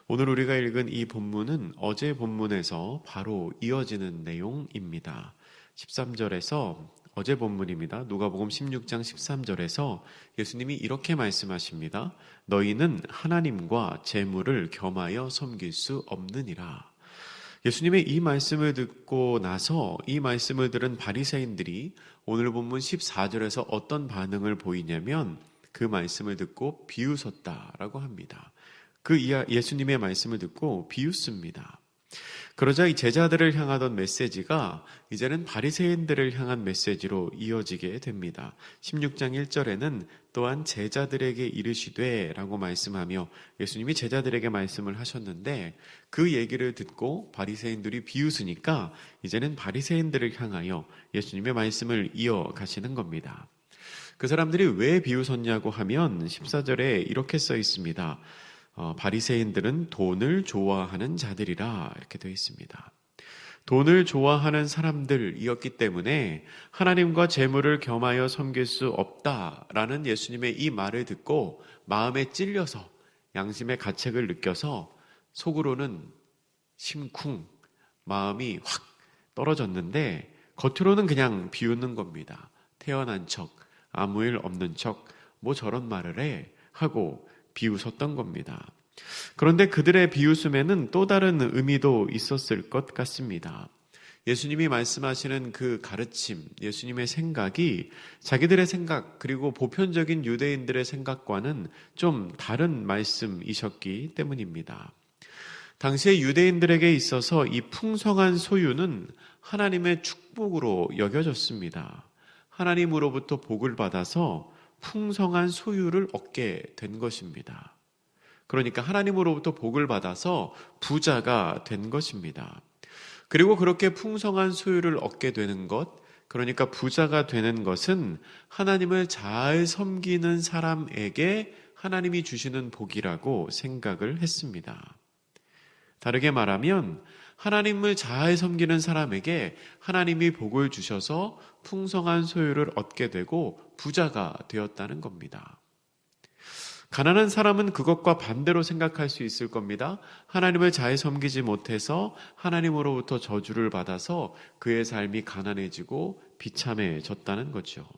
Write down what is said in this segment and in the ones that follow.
오늘 우리가 읽은 이 본문은 어제 본문에서 바로 이어지는 내용입니다. 13절에서 어제 본문입니다. 누가복음 16장 13절에서 예수님이 이렇게 말씀하십니다. 너희는 하나님과 재물을 겸하여 섬길 수 없느니라. 예수님의 이 말씀을 듣고 나서 이 말씀을 들은 바리새인들이 오늘 본문 14절에서 어떤 반응을 보이냐면 그 말씀을 듣고 비웃었다라고 합니다. 예수님의 말씀을 듣고 비웃습니다. 그러자 이 제자들을 향하던 메시지가 이제는 바리새인들을 향한 메시지로 이어지게 됩니다. 16장 1절에는 또한 제자들에게 이르시되 라고 말씀하며 예수님이 제자들에게 말씀을 하셨는데 그 얘기를 듣고 바리새인들이 비웃으니까 이제는 바리새인들을 향하여 예수님의 말씀을 이어가시는 겁니다. 그 사람들이 왜 비웃었냐고 하면 14절에 이렇게 써 있습니다. 바리새인들은 돈을 좋아하는 자들이라 이렇게 되어 있습니다. 돈을 좋아하는 사람들이었기 때문에 하나님과 재물을 겸하여 섬길 수 없다라는 예수님의 이 말을 듣고 마음에 찔려서 양심의 가책을 느껴서 속으로는 심쿵, 마음이 확 떨어졌는데 겉으로는 그냥 비웃는 겁니다. 태어난 척, 아무 일 없는 척, 뭐 저런 말을 해 하고 비웃었던 겁니다. 그런데 그들의 비웃음에는 또 다른 의미도 있었을 것 같습니다. 예수님이 말씀하시는 그 가르침, 예수님의 생각이 자기들의 생각 그리고 보편적인 유대인들의 생각과는 좀 다른 말씀이셨기 때문입니다. 당시의 유대인들에게 있어서 이 풍성한 소유는 하나님의 축복으로 여겨졌습니다. 하나님으로부터 복을 받아서 풍성한 소유를 얻게 된 것입니다. 그러니까 하나님으로부터 복을 받아서 부자가 된 것입니다. 그리고 그렇게 풍성한 소유를 얻게 되는 것, 그러니까 부자가 되는 것은 하나님을 잘 섬기는 사람에게 하나님이 주시는 복이라고 생각을 했습니다. 다르게 말하면 하나님을 잘 섬기는 사람에게 하나님이 복을 주셔서 풍성한 소유를 얻게 되고 부자가 되었다는 겁니다. 가난한 사람은 그것과 반대로 생각할 수 있을 겁니다. 하나님을 잘 섬기지 못해서 하나님으로부터 저주를 받아서 그의 삶이 가난해지고 비참해졌다는 거죠.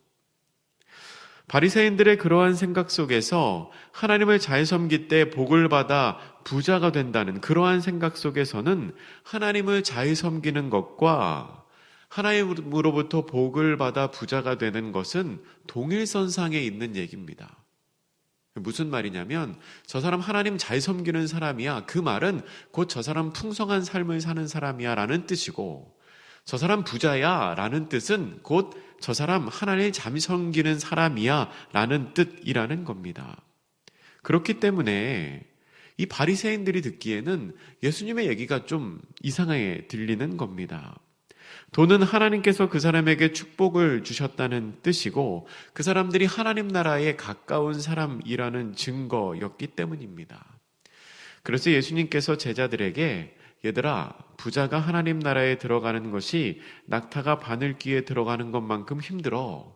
바리새인들의 그러한 생각 속에서 하나님을 잘 섬길 때 복을 받아 부자가 된다는 그러한 생각 속에서는 하나님을 잘 섬기는 것과 하나님으로부터 복을 받아 부자가 되는 것은 동일선상에 있는 얘기입니다. 무슨 말이냐면 저 사람 하나님 잘 섬기는 사람이야. 그 말은 곧 저 사람 풍성한 삶을 사는 사람이야 라는 뜻이고 저 사람 부자야 라는 뜻은 곧 저 사람 하나님을 잘 섬기는 사람이야 라는 뜻이라는 겁니다. 그렇기 때문에 이 바리새인들이 듣기에는 예수님의 얘기가 좀 이상하게 들리는 겁니다. 돈은 하나님께서 그 사람에게 축복을 주셨다는 뜻이고 그 사람들이 하나님 나라에 가까운 사람이라는 증거였기 때문입니다. 그래서 예수님께서 제자들에게 얘들아, 부자가 하나님 나라에 들어가는 것이 낙타가 바늘귀에 들어가는 것만큼 힘들어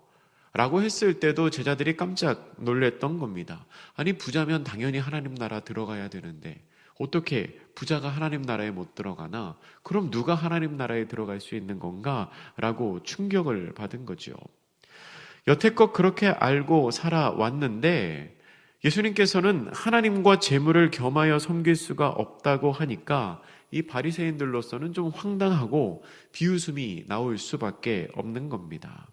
라고 했을 때도 제자들이 깜짝 놀랐던 겁니다. 아니 부자면 당연히 하나님 나라 들어가야 되는데 어떻게 부자가 하나님 나라에 못 들어가나? 그럼 누가 하나님 나라에 들어갈 수 있는 건가? 라고 충격을 받은 거죠. 여태껏 그렇게 알고 살아왔는데 예수님께서는 하나님과 재물을 겸하여 섬길 수가 없다고 하니까 이 바리새인들로서는 좀 황당하고 비웃음이 나올 수밖에 없는 겁니다.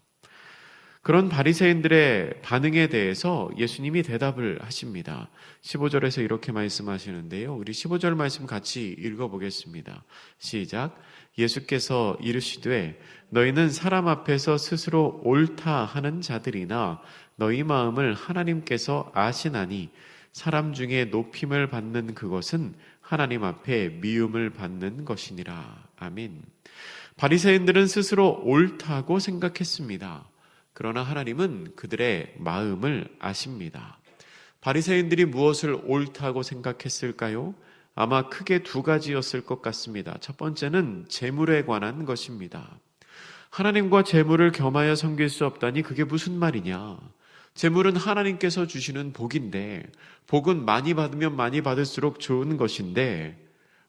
그런 바리새인들의 반응에 대해서 예수님이 대답을 하십니다. 15절에서 이렇게 말씀하시는데요. 우리 15절 말씀 같이 읽어보겠습니다. 시작. 예수께서 이르시되 너희는 사람 앞에서 스스로 옳다 하는 자들이나 너희 마음을 하나님께서 아시나니 사람 중에 높임을 받는 그것은 하나님 앞에 미움을 받는 것이니라. 아멘. 바리새인들은 스스로 옳다고 생각했습니다. 그러나 하나님은 그들의 마음을 아십니다. 바리새인들이 무엇을 옳다고 생각했을까요? 아마 크게 두 가지였을 것 같습니다. 첫 번째는 재물에 관한 것입니다. 하나님과 재물을 겸하여 섬길 수 없다니 그게 무슨 말이냐? 재물은 하나님께서 주시는 복인데, 복은 많이 받으면 많이 받을수록 좋은 것인데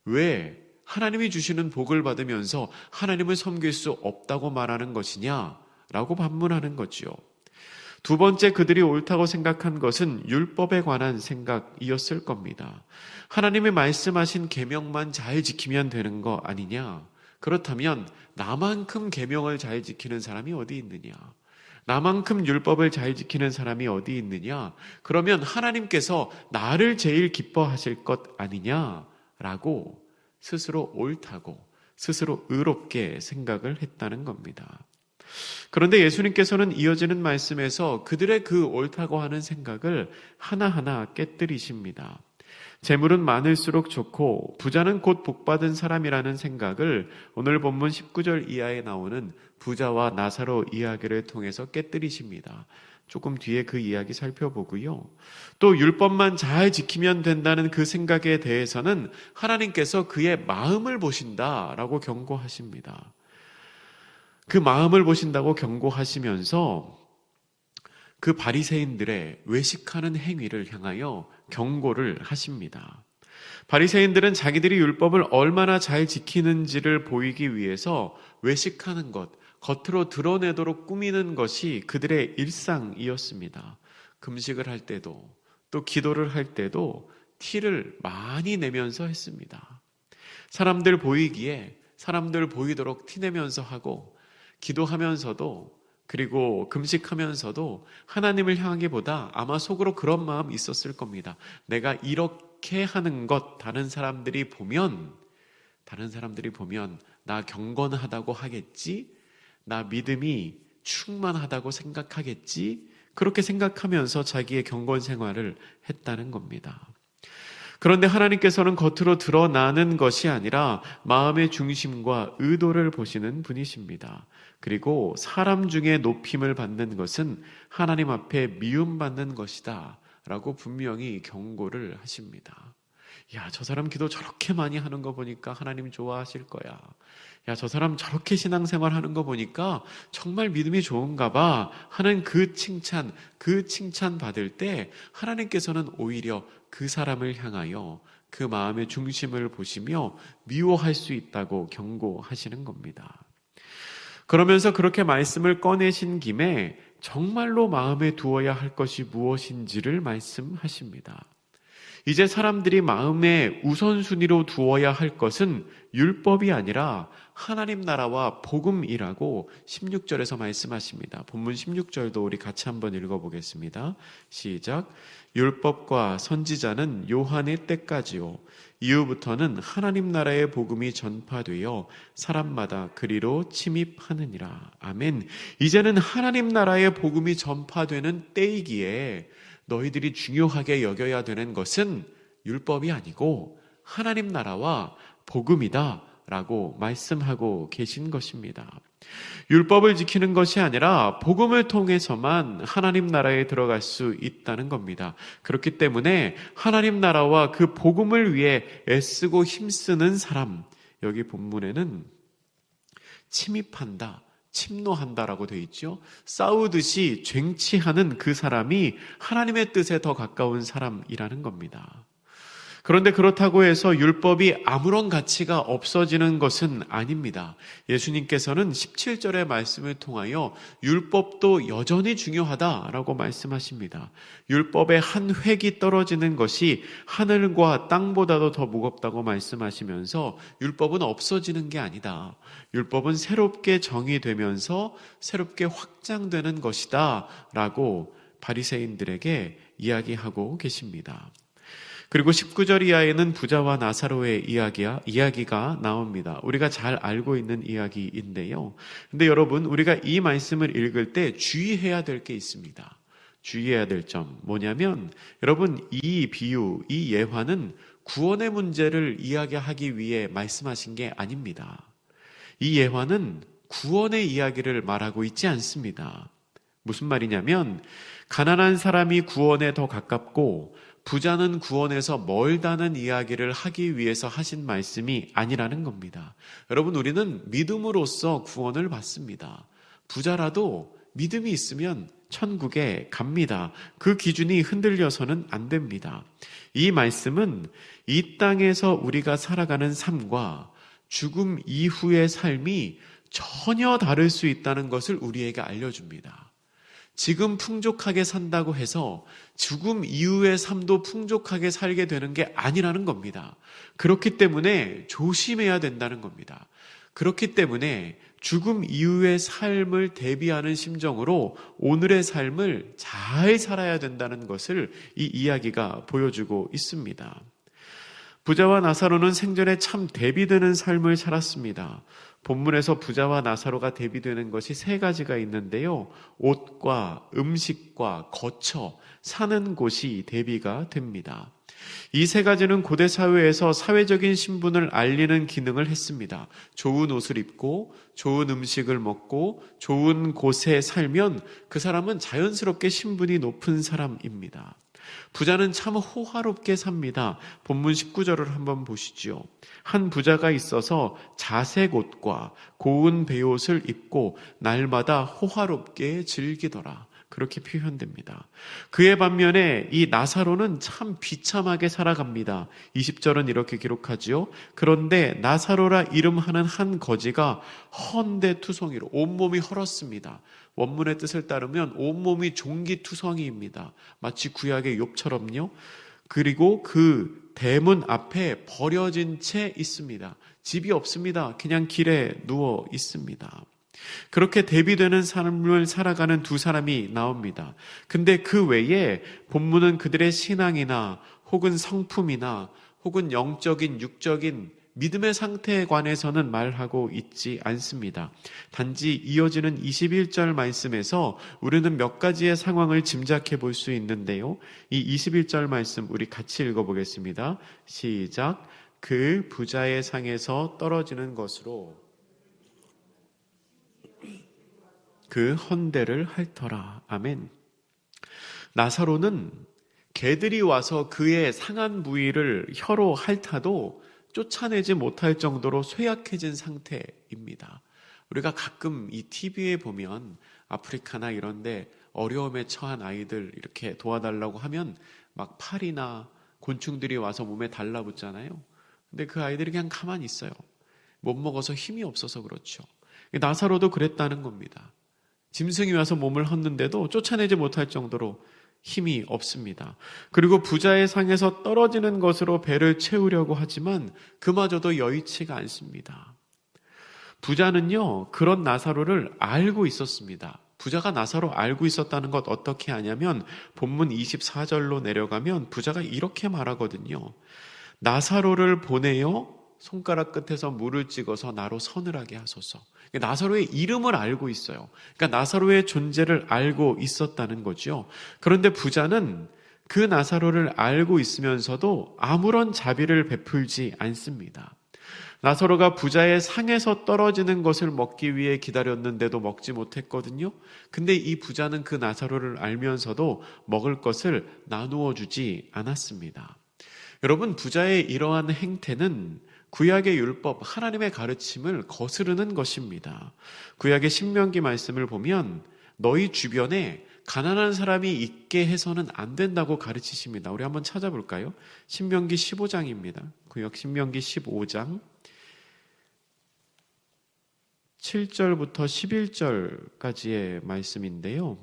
왜 하나님이 주시는 복을 받으면서 하나님을 섬길 수 없다고 말하는 것이냐라고 반문하는 거지요. 두 번째, 그들이 옳다고 생각한 것은 율법에 관한 생각이었을 겁니다. 하나님이 말씀하신 계명만 잘 지키면 되는 거 아니냐? 그렇다면 나만큼 계명을 잘 지키는 사람이 어디 있느냐? 나만큼 율법을 잘 지키는 사람이 어디 있느냐? 그러면 하나님께서 나를 제일 기뻐하실 것 아니냐라고 스스로 옳다고, 스스로 의롭게 생각을 했다는 겁니다. 그런데 예수님께서는 이어지는 말씀에서 그들의 그 옳다고 하는 생각을 하나하나 깨뜨리십니다. 재물은 많을수록 좋고 부자는 곧 복받은 사람이라는 생각을 오늘 본문 19절 이하에 나오는 부자와 나사로 이야기를 통해서 깨뜨리십니다. 조금 뒤에 그 이야기 살펴보고요. 또 율법만 잘 지키면 된다는 그 생각에 대해서는 하나님께서 그의 마음을 보신다라고 경고하십니다. 그 마음을 보신다고 경고하시면서 그 바리새인들의 외식하는 행위를 향하여 경고를 하십니다. 바리새인들은 자기들이 율법을 얼마나 잘 지키는지를 보이기 위해서 외식하는 것, 겉으로 드러내도록 꾸미는 것이 그들의 일상이었습니다. 금식을 할 때도 또 기도를 할 때도 티를 많이 내면서 했습니다. 사람들 보이기에 사람들 보이도록 티내면서 하고 기도하면서도 그리고 금식하면서도 하나님을 향하기보다 아마 속으로 그런 마음이 있었을 겁니다. 내가 이렇게 하는 것 다른 사람들이 보면 나 경건하다고 하겠지? 나 믿음이 충만하다고 생각하겠지? 그렇게 생각하면서 자기의 경건 생활을 했다는 겁니다. 그런데 하나님께서는 겉으로 드러나는 것이 아니라 마음의 중심과 의도를 보시는 분이십니다. 그리고 사람 중에 높임을 받는 것은 하나님 앞에 미움받는 것이다 라고 분명히 경고를 하십니다. 야, 저 사람 기도 저렇게 많이 하는 거 보니까 하나님 좋아하실 거야. 야, 저 사람 저렇게 신앙생활 하는 거 보니까 정말 믿음이 좋은가 봐 하는 그 칭찬 받을 때 하나님께서는 오히려 그 사람을 향하여 그 마음의 중심을 보시며 미워할 수 있다고 경고하시는 겁니다. 그러면서 그렇게 말씀을 꺼내신 김에 정말로 마음에 두어야 할 것이 무엇인지를 말씀하십니다. 이제 사람들이 마음에 우선순위로 두어야 할 것은 율법이 아니라 하나님 나라와 복음이라고 16절에서 말씀하십니다. 본문 16절도 우리 같이 한번 읽어보겠습니다. 시작. 율법과 선지자는 요한의 때까지요. 이후부터는 하나님 나라의 복음이 전파되어 사람마다 그리로 침입하느니라. 아멘. 이제는 하나님 나라의 복음이 전파되는 때이기에 너희들이 중요하게 여겨야 되는 것은 율법이 아니고 하나님 나라와 복음이다 라고 말씀하고 계신 것입니다. 율법을 지키는 것이 아니라 복음을 통해서만 하나님 나라에 들어갈 수 있다는 겁니다. 그렇기 때문에 하나님 나라와 그 복음을 위해 애쓰고 힘쓰는 사람, 여기 본문에는 침입한다, 침노한다라고 되어 있죠. 싸우듯이 쟁취하는 그 사람이 하나님의 뜻에 더 가까운 사람이라는 겁니다. 그런데 그렇다고 해서 율법이 아무런 가치가 없어지는 것은 아닙니다. 예수님께서는 17절의 말씀을 통하여 율법도 여전히 중요하다라고 말씀하십니다. 율법의 한 획이 떨어지는 것이 하늘과 땅보다도 더 무겁다고 말씀하시면서 율법은 없어지는 게 아니다. 율법은 새롭게 정의되면서 새롭게 확장되는 것이다 라고 바리새인들에게 이야기하고 계십니다. 그리고 19절 이하에는 부자와 나사로의 이야기가 나옵니다. 우리가 잘 알고 있는 이야기인데요. 근데 여러분, 우리가 이 말씀을 읽을 때 주의해야 될 게 있습니다. 주의해야 될 점 뭐냐면, 여러분, 이 비유, 이 예화는 구원의 문제를 이야기하기 위해 말씀하신 게 아닙니다. 이 예화는 구원의 이야기를 말하고 있지 않습니다. 무슨 말이냐면, 가난한 사람이 구원에 더 가깝고 부자는 구원에서 멀다는 이야기를 하기 위해서 하신 말씀이 아니라는 겁니다. 여러분, 우리는 믿음으로써 구원을 받습니다. 부자라도 믿음이 있으면 천국에 갑니다. 그 기준이 흔들려서는 안 됩니다. 이 말씀은 이 땅에서 우리가 살아가는 삶과 죽음 이후의 삶이 전혀 다를 수 있다는 것을 우리에게 알려줍니다. 지금 풍족하게 산다고 해서 죽음 이후의 삶도 풍족하게 살게 되는 게 아니라는 겁니다. 그렇기 때문에 조심해야 된다는 겁니다. 그렇기 때문에 죽음 이후의 삶을 대비하는 심정으로 오늘의 삶을 잘 살아야 된다는 것을 이 이야기가 보여주고 있습니다. 부자와 나사로는 생전에 참 대비되는 삶을 살았습니다. 본문에서 부자와 나사로가 대비되는 것이 세 가지가 있는데요. 옷과 음식과 거처, 사는 곳이 대비가 됩니다. 이 세 가지는 고대 사회에서 사회적인 신분을 알리는 기능을 했습니다. 좋은 옷을 입고 좋은 음식을 먹고 좋은 곳에 살면 그 사람은 자연스럽게 신분이 높은 사람입니다. 부자는 참 호화롭게 삽니다. 본문 19절을 한번 보시죠. 한 부자가 있어서 자색 옷과 고운 베옷을 입고 날마다 호화롭게 즐기더라. 그렇게 표현됩니다. 그의 반면에 이 나사로는 참 비참하게 살아갑니다. 20절은 이렇게 기록하지요. 그런데 나사로라 이름하는 한 거지가 헌데투성이로 온몸이 헐었습니다. 원문의 뜻을 따르면 온몸이 종기투성이입니다. 마치 구약의 욥처럼요. 그리고 그 대문 앞에 버려진 채 있습니다. 집이 없습니다. 그냥 길에 누워 있습니다. 그렇게 대비되는 삶을 살아가는 두 사람이 나옵니다. 근데 그 외에 본문은 그들의 신앙이나 혹은 성품이나 혹은 영적인 육적인 믿음의 상태에 관해서는 말하고 있지 않습니다. 단지 이어지는 21절 말씀에서 우리는 몇 가지의 상황을 짐작해 볼 수 있는데요. 이 21절 말씀 우리 같이 읽어보겠습니다. 시작. 그 부자의 상에서 떨어지는 것으로 그 헌대를 핥더라. 아멘. 나사로는 개들이 와서 그의 상한 부위를 혀로 핥아도 쫓아내지 못할 정도로 쇠약해진 상태입니다. 우리가 가끔 이 TV에 보면 아프리카나 이런데 어려움에 처한 아이들 이렇게 도와달라고 하면 막 팔이나 곤충들이 와서 몸에 달라붙잖아요. 근데 그 아이들이 그냥 가만히 있어요. 못 먹어서 힘이 없어서 그렇죠. 나사로도 그랬다는 겁니다. 짐승이 와서 몸을 헛는데도 쫓아내지 못할 정도로 힘이 없습니다. 그리고 부자의 상에서 떨어지는 것으로 배를 채우려고 하지만 그마저도 여의치가 않습니다. 부자는요, 그런 나사로를 알고 있었습니다. 부자가 나사로 알고 있었다는 것 어떻게 아냐면 본문 24절로 내려가면 부자가 이렇게 말하거든요. 나사로를 보내어 손가락 끝에서 물을 찍어서 나로 서늘하게 하소서. 나사로의 이름을 알고 있어요. 그러니까 나사로의 존재를 알고 있었다는 거죠. 그런데 부자는 그 나사로를 알고 있으면서도 아무런 자비를 베풀지 않습니다. 나사로가 부자의 상에서 떨어지는 것을 먹기 위해 기다렸는데도 먹지 못했거든요. 근데 이 부자는 그 나사로를 알면서도 먹을 것을 나누어 주지 않았습니다. 여러분, 부자의 이러한 행태는 구약의 율법, 하나님의 가르침을 거스르는 것입니다. 구약의 신명기 말씀을 보면 너희 주변에 가난한 사람이 있게 해서는 안 된다고 가르치십니다. 우리 한번 찾아볼까요? 신명기 15장입니다. 구약 신명기 15장 7절부터 11절까지의 말씀인데요.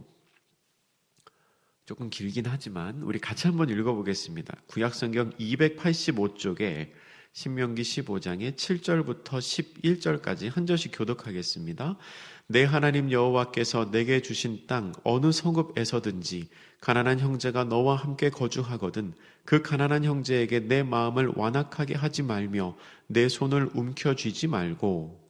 조금 길긴 하지만 우리 같이 한번 읽어보겠습니다. 구약성경 285쪽에 신명기 15장의 7절부터 11절까지 한 절씩 교독하겠습니다. 내 하나님 여호와께서 내게 주신 땅 어느 성읍에서든지 가난한 형제가 너와 함께 거주하거든 그 가난한 형제에게 내 마음을 완악하게 하지 말며 내 손을 움켜쥐지 말고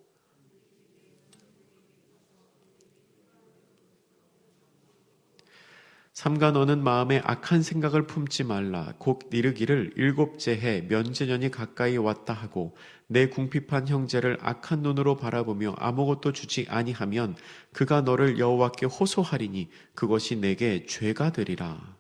삼가 너는 마음에 악한 생각을 품지 말라. 곧 이르기를 일곱째 해 면제년이 가까이 왔다 하고 내 궁핍한 형제를 악한 눈으로 바라보며 아무것도 주지 아니하면 그가 너를 여호와께 호소하리니 그것이 내게 죄가 되리라.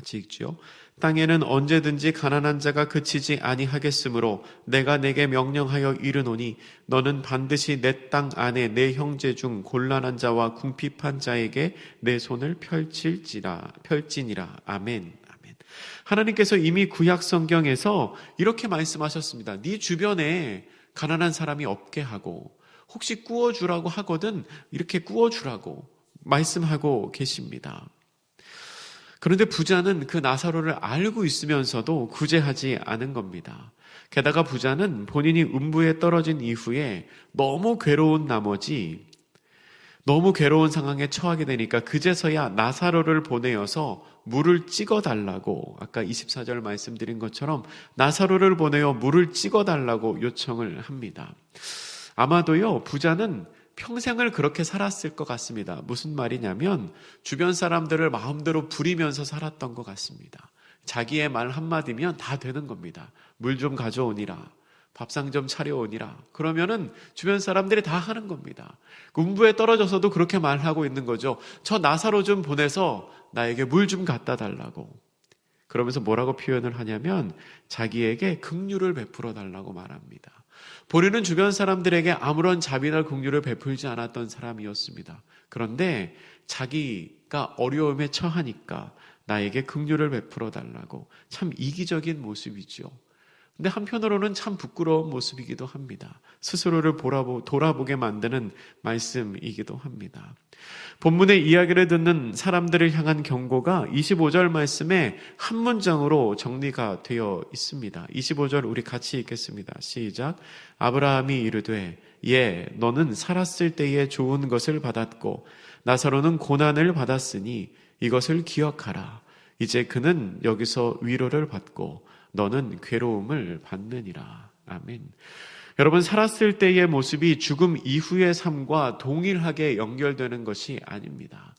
같이 읽지요. 땅에는 언제든지 가난한 자가 그치지 아니하겠으므로 내가 내게 명령하여 이르노니 너는 반드시 내 땅 안에 내 형제 중 곤란한 자와 궁핍한 자에게 내 손을 펼지니라. 아멘. 아멘. 하나님께서 이미 구약 성경에서 이렇게 말씀하셨습니다. 네 주변에 가난한 사람이 없게 하고 혹시 구워주라고 하거든 이렇게 구워주라고 말씀하고 계십니다. 그런데 부자는 그 나사로를 알고 있으면서도 구제하지 않은 겁니다. 게다가 부자는 본인이 음부에 떨어진 이후에 너무 괴로운 나머지 너무 괴로운 상황에 처하게 되니까 그제서야 나사로를 보내어서 물을 찍어달라고, 아까 24절 말씀드린 것처럼 나사로를 보내어 물을 찍어달라고 요청을 합니다. 아마도요, 부자는 평생을 그렇게 살았을 것 같습니다. 무슨 말이냐면 주변 사람들을 마음대로 부리면서 살았던 것 같습니다. 자기의 말 한마디면 다 되는 겁니다. 물 좀 가져오니라, 밥상 좀 차려오니라. 그러면은 주변 사람들이 다 하는 겁니다. 음부에 떨어져서도 그렇게 말하고 있는 거죠. 저 나사로 좀 보내서 나에게 물 좀 갖다 달라고. 그러면서 뭐라고 표현을 하냐면 자기에게 긍휼을 베풀어 달라고 말합니다. 본인은 주변 사람들에게 아무런 자비나 긍휼을 베풀지 않았던 사람이었습니다. 그런데 자기가 어려움에 처하니까 나에게 긍휼을 베풀어 달라고. 참 이기적인 모습이죠. 근데 한편으로는 참 부끄러운 모습이기도 합니다. 스스로를 돌아보게 만드는 말씀이기도 합니다. 본문의 이야기를 듣는 사람들을 향한 경고가 25절 말씀에 한 문장으로 정리가 되어 있습니다. 25절 우리 같이 읽겠습니다. 시작. 아브라함이 이르되 너는 살았을 때에 좋은 것을 받았고 나사로는 고난을 받았으니 이것을 기억하라. 이제 그는 여기서 위로를 받고 너는 괴로움을 받느니라. 아멘. 여러분, 살았을 때의 모습이 죽음 이후의 삶과 동일하게 연결되는 것이 아닙니다.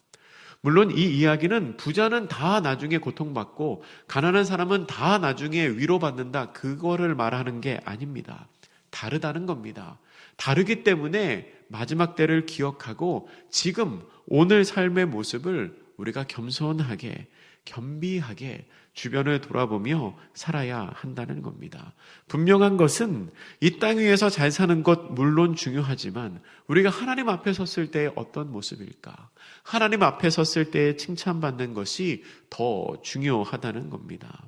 물론 이 이야기는 부자는 다 나중에 고통받고 가난한 사람은 다 나중에 위로받는다, 그거를 말하는 게 아닙니다. 다르다는 겁니다. 다르기 때문에 마지막 때를 기억하고 지금 오늘 삶의 모습을 우리가 겸손하게, 겸비하게 주변을 돌아보며 살아야 한다는 겁니다. 분명한 것은 이 땅 위에서 잘 사는 것 물론 중요하지만 우리가 하나님 앞에 섰을 때 어떤 모습일까? 하나님 앞에 섰을 때 칭찬받는 것이 더 중요하다는 겁니다.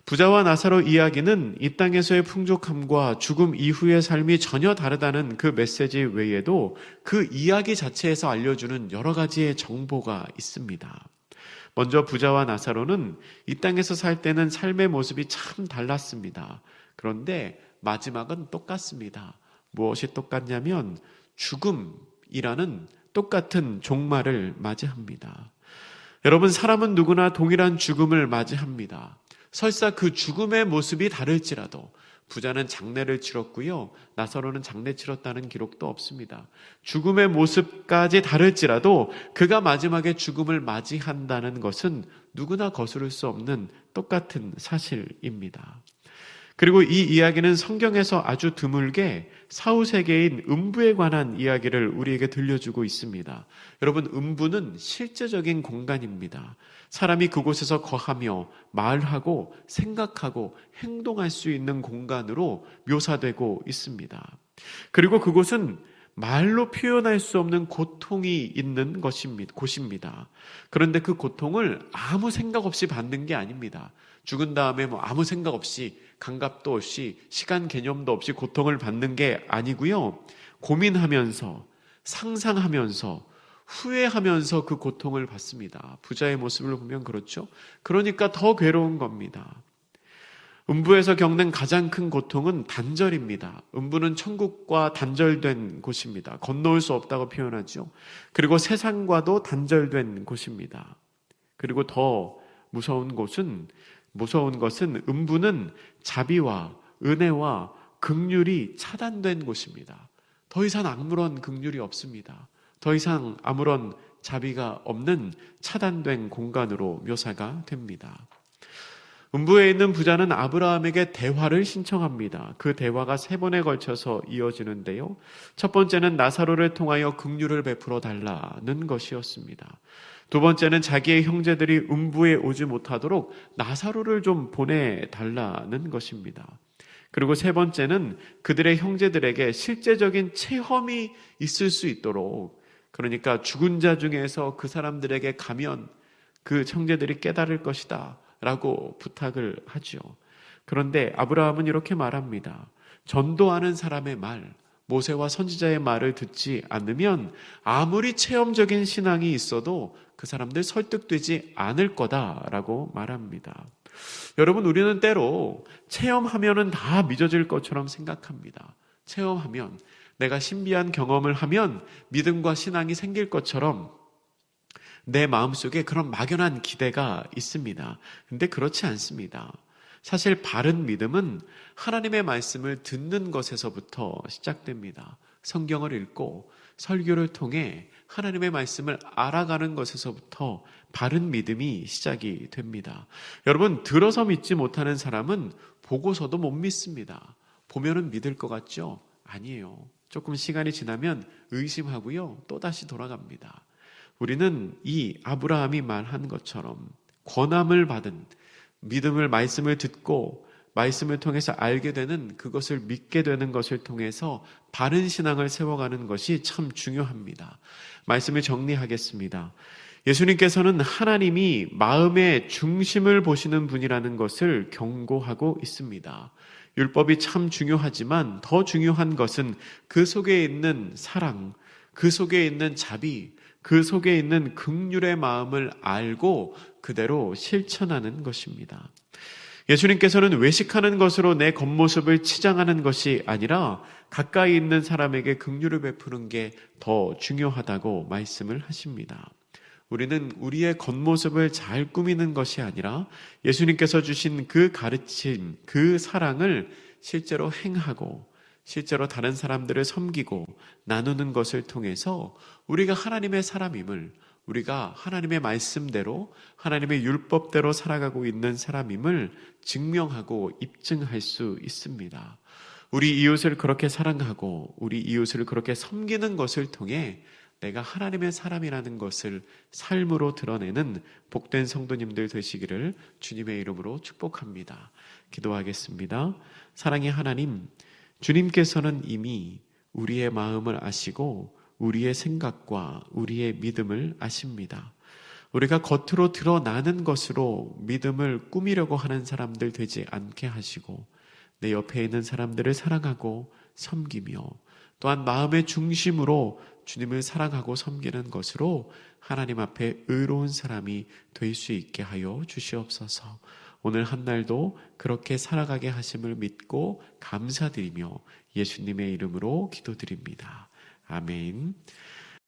부자와 나사로 이야기는 이 땅에서의 풍족함과 죽음 이후의 삶이 전혀 다르다는 그 메시지 외에도 그 이야기 자체에서 알려주는 여러 가지의 정보가 있습니다. 먼저 부자와 나사로는 이 땅에서 살 때는 삶의 모습이 참 달랐습니다. 그런데 마지막은 똑같습니다. 무엇이 똑같냐면 죽음이라는 똑같은 종말을 맞이합니다. 여러분, 사람은 누구나 동일한 죽음을 맞이합니다. 설사 그 죽음의 모습이 다를지라도 부자는 장례를 치렀고요, 나사로는 장례 치렀다는 기록도 없습니다. 죽음의 모습까지 다를지라도 그가 마지막에 죽음을 맞이한다는 것은 누구나 거스를 수 없는 똑같은 사실입니다. 그리고 이 이야기는 성경에서 아주 드물게 사후세계인 음부에 관한 이야기를 우리에게 들려주고 있습니다. 여러분, 음부는 실제적인 공간입니다. 사람이 그곳에서 거하며 말하고 생각하고 행동할 수 있는 공간으로 묘사되고 있습니다. 그리고 그곳은 말로 표현할 수 없는 고통이 있는 곳입니다. 그런데 그 고통을 아무 생각 없이 받는 게 아닙니다. 죽은 다음에 아무 생각 없이, 감각도 없이, 시간 개념도 없이 고통을 받는 게 아니고요, 고민하면서, 상상하면서, 후회하면서 그 고통을 받습니다. 부자의 모습을 보면 그렇죠. 그러니까 더 괴로운 겁니다. 음부에서 겪는 가장 큰 고통은 단절입니다. 음부는 천국과 단절된 곳입니다. 건너올 수 없다고 표현하죠. 그리고 세상과도 단절된 곳입니다. 그리고 더 무서운 것은 음부는 자비와 은혜와 긍휼이 차단된 곳입니다. 더 이상 아무런 긍휼이 없습니다. 더 이상 아무런 자비가 없는 차단된 공간으로 묘사가 됩니다. 음부에 있는 부자는 아브라함에게 대화를 신청합니다. 그 대화가 3번에 걸쳐서 이어지는데요. 첫 번째는 나사로를 통하여 긍휼을 베풀어 달라는 것이었습니다. 두 번째는 자기의 형제들이 음부에 오지 못하도록 나사로를 좀 보내달라는 것입니다. 그리고 세 번째는 그들의 형제들에게 실제적인 체험이 있을 수 있도록, 그러니까 죽은 자 중에서 그 사람들에게 가면 그 형제들이 깨달을 것이다 라고 부탁을 하죠. 그런데 아브라함은 이렇게 말합니다. 전도하는 사람의 말, 모세와 선지자의 말을 듣지 않으면 아무리 체험적인 신앙이 있어도 그 사람들 설득되지 않을 거다라고 말합니다. 여러분, 우리는 때로 체험하면은 다 믿어질 것처럼 생각합니다. 체험하면, 내가 신비한 경험을 하면 믿음과 신앙이 생길 것처럼 내 마음속에 그런 막연한 기대가 있습니다. 근데 그렇지 않습니다. 사실 바른 믿음은 하나님의 말씀을 듣는 것에서부터 시작됩니다. 성경을 읽고 설교를 통해 하나님의 말씀을 알아가는 것에서부터 바른 믿음이 시작이 됩니다. 여러분, 들어서 믿지 못하는 사람은 보고서도 못 믿습니다. 보면은 믿을 것 같죠? 아니에요. 조금 시간이 지나면 의심하고요, 또다시 돌아갑니다. 우리는 이 아브라함이 말한 것처럼 권함을 받은 믿음을, 말씀을 듣고 말씀을 통해서 알게 되는, 그것을 믿게 되는 것을 통해서 바른 신앙을 세워가는 것이 참 중요합니다. 말씀을 정리하겠습니다. 예수님께서는 하나님이 마음의 중심을 보시는 분이라는 것을 경고하고 있습니다. 율법이 참 중요하지만 더 중요한 것은 그 속에 있는 사랑, 그 속에 있는 자비, 그 속에 있는 긍휼의 마음을 알고 그대로 실천하는 것입니다. 예수님께서는 외식하는 것으로 내 겉모습을 치장하는 것이 아니라 가까이 있는 사람에게 긍휼을 베푸는 게 더 중요하다고 말씀을 하십니다. 우리는 우리의 겉모습을 잘 꾸미는 것이 아니라 예수님께서 주신 그 가르침, 그 사랑을 실제로 행하고 실제로 다른 사람들을 섬기고 나누는 것을 통해서 우리가 하나님의 사람임을, 우리가 하나님의 말씀대로 하나님의 율법대로 살아가고 있는 사람임을 증명하고 입증할 수 있습니다. 우리 이웃을 그렇게 사랑하고 우리 이웃을 그렇게 섬기는 것을 통해 내가 하나님의 사람이라는 것을 삶으로 드러내는 복된 성도님들 되시기를 주님의 이름으로 축복합니다. 기도하겠습니다. 사랑의 하나님, 주님께서는 이미 우리의 마음을 아시고 우리의 생각과 우리의 믿음을 아십니다. 우리가 겉으로 드러나는 것으로 믿음을 꾸미려고 하는 사람들 되지 않게 하시고 내 옆에 있는 사람들을 사랑하고 섬기며 또한 마음의 중심으로 주님을 사랑하고 섬기는 것으로 하나님 앞에 의로운 사람이 될 수 있게 하여 주시옵소서. 오늘 한 날도 그렇게 살아가게 하심을 믿고 감사드리며 예수님의 이름으로 기도드립니다. 아멘.